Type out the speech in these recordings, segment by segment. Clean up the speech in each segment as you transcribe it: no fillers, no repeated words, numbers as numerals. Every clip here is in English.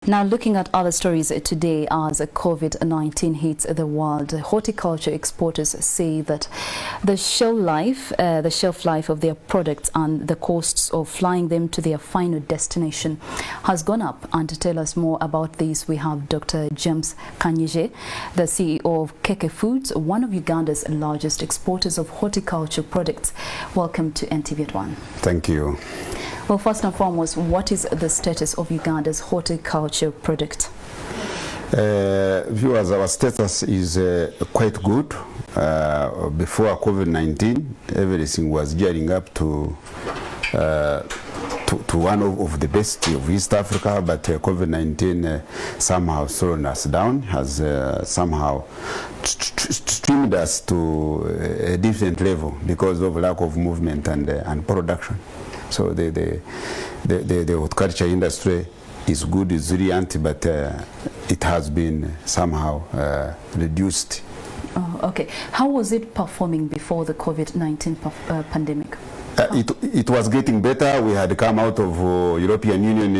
Now, looking at other stories today as COVID-19 hits the world, horticulture exporters say that the shelf life of their products and the costs of flying them to their final destination has gone up. And to tell us more about this, we have Dr. James Kanyije, the CEO of Keke Foods, one of Uganda's largest exporters of horticulture products. Welcome to NTV1. Thank you. Well, first and foremost, what is the status of Uganda's horticulture product? Viewers, our status is quite good. Before COVID-19, everything was gearing up to one of the best of East Africa, but COVID-19 somehow thrown us down, has somehow streamed us to a different level because of lack of movement and production. So the horticulture industry is good, is resilient, but it has been somehow reduced. Oh, okay. How was it performing before the COVID-19 pandemic? It was getting better. We had come out of European Union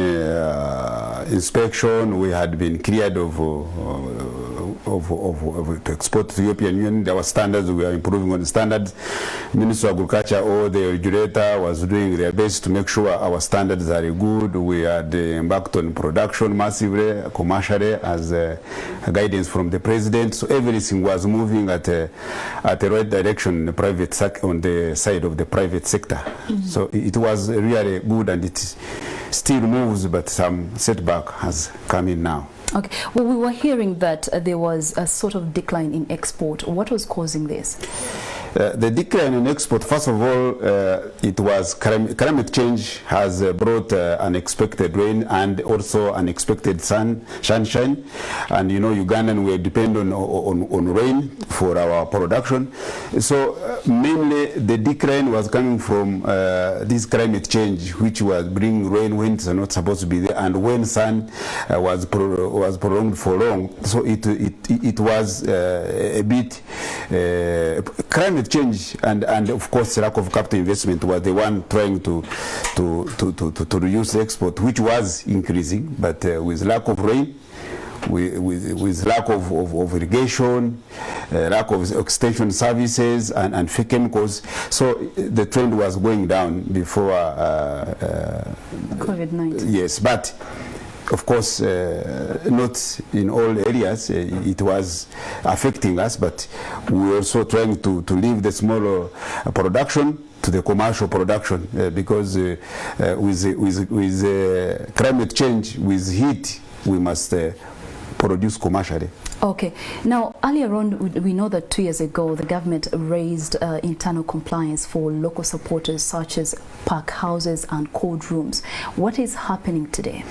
inspection. We had been cleared to export to the European Union. There were standards. We are improving on the standards. Minister of Agriculture or the regulator was doing their best to make sure our standards are good. We had embarked on production massively, commercially, as guidance from the president. So everything was moving at the right direction on the side of the private sector. Mm-hmm. So it was really good, and it still moves, but some setback has come in now. Okay. Well, we were hearing that there was a sort of decline in export. What was causing this? The decline in export, first of all, it was climate change has brought unexpected rain and also unexpected sunshine. And you know, Ugandan, we depend on rain for our production. So mainly the decline was coming from this climate change, which was bringing rain when it's not supposed to be there, and when sun was prolonged for long. So it was a bit climate change and of course lack of capital investment was the one trying to reduce the export, which was increasing, but with lack of rain, with lack of irrigation, lack of extension services and chemicals, so the trend was going down before COVID-19. Yes, but of course, not in all areas. It was affecting us, but we were also trying to leave the smaller production to the commercial production because with climate change, with heat, we must produce commercially. Okay. Now, earlier on, we know that 2 years ago, the government raised internal compliance for local supporters such as park houses and cold rooms. What is happening today?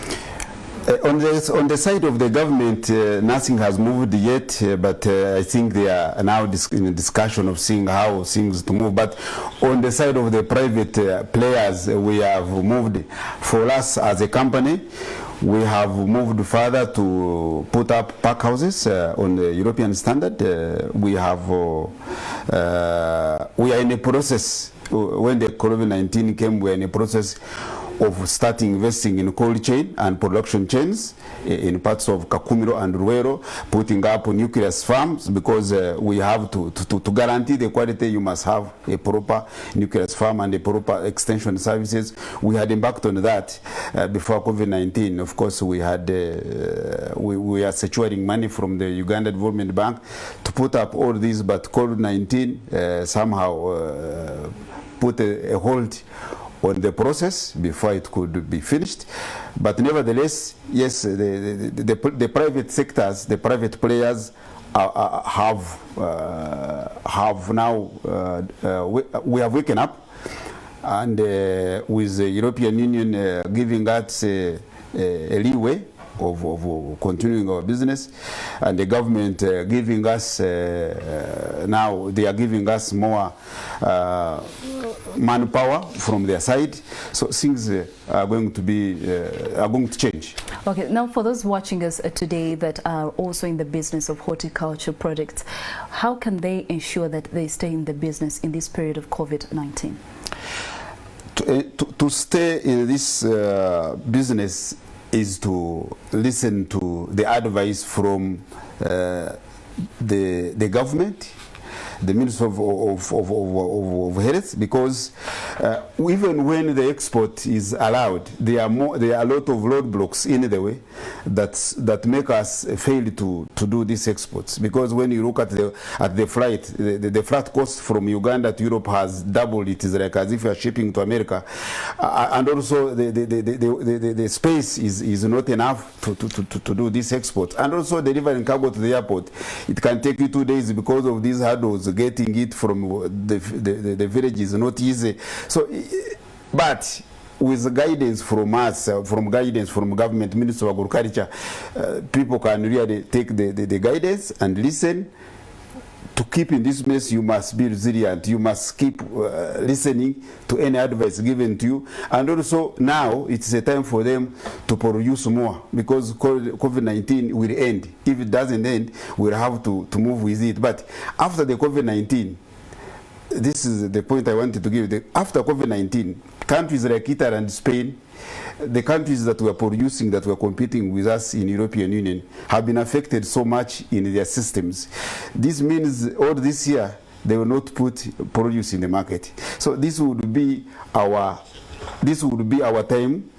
On the side of the government, nothing has moved yet, but I think they are now in a discussion of seeing how things to move. But on the side of the private players, we have moved. For us as a company, we have moved further to put up park houses on the European standard. We are in a process. When the COVID-19 came, we are in a process of starting investing in cold chain and production chains in parts of Kakumiro and Ruwero, putting up nucleus farms, because we have to guarantee the quality. You must have a proper nucleus farm and a proper extension services. We had embarked on that before COVID-19. Of course, we had we are securing money from the Uganda Development Bank to put up all these, but COVID-19 somehow put a hold on the process before it could be finished. But nevertheless, yes, the private sectors, the private players have now, we have waken up, and with the European Union giving us a leeway of continuing our business, and the government giving us now they are giving us more manpower from their side, so things are going to change. Okay, now for those watching us today that are also in the business of horticulture products, how can they ensure that they stay in the business in this period of COVID-19? To stay in this business, is to listen to the advice from the government, the Minister of Health, because even when the export is allowed, there are a lot of roadblocks in the way that make us fail to do these exports. Because when you look at the flight, the flight cost from Uganda to Europe has doubled. It is like as if you are shipping to America, and also the space is not enough to do this export. And also delivering cargo to the airport, it can take you 2 days because of these hurdles. Getting it from the village is not easy. So, but with guidance from us, from government, Minister of Agriculture, people can really take the guidance and listen. To keep in this mess, you must be resilient. You must keep listening to any advice given to you. And also now it's a time for them to produce more, because COVID-19 will end. If it doesn't end, we'll have to move with it. But after the COVID-19, this is the point I wanted to give. After COVID-19, countries like Italy and Spain, the countries that were producing, that were competing with us in European Union, have been affected so much in their systems. This means all this year they will not put produce in the market. So this would be our time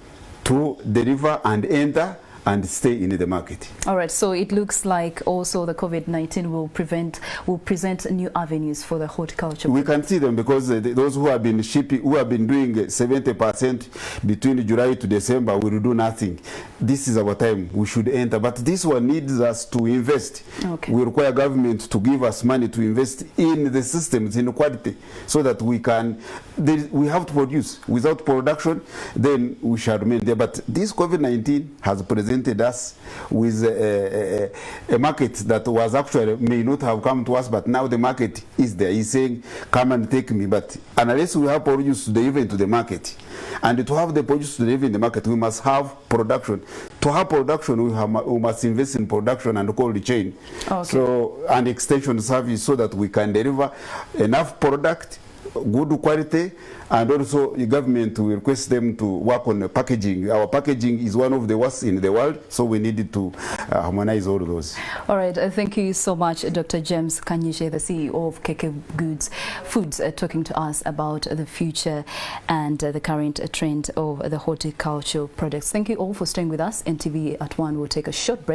to deliver and enter and stay in the market. All right, so it looks like also the COVID-19 will present new avenues for the horticulture. We can see them, because those who have been shipping, who have been doing 70% between July to December, will do nothing. This is our time. We should enter, but this one needs us to invest. Okay. We require government to give us money to invest in the systems, in quality, so that we can. We have to produce. Without production, then we shall remain there. But this COVID-19 has presented us with a market that was actually may not have come to us, but now the market is there. He's saying, come and take me. But unless we have produce to deliver into the market, and to have the produce to deliver in the market, we must have production. To have production, we must invest in production and cold chain. Okay. So, and extension service, so that we can deliver enough product, good quality, and also the government will request them to work on the packaging. Our packaging is one of the worst in the world, so we needed to harmonize all those. All right, thank you so much, Dr. James Kanyishe, the CEO of KK Foods, talking to us about the future and the current trend of the horticultural products. Thank you all for staying with us. NTV at 1 will take a short break.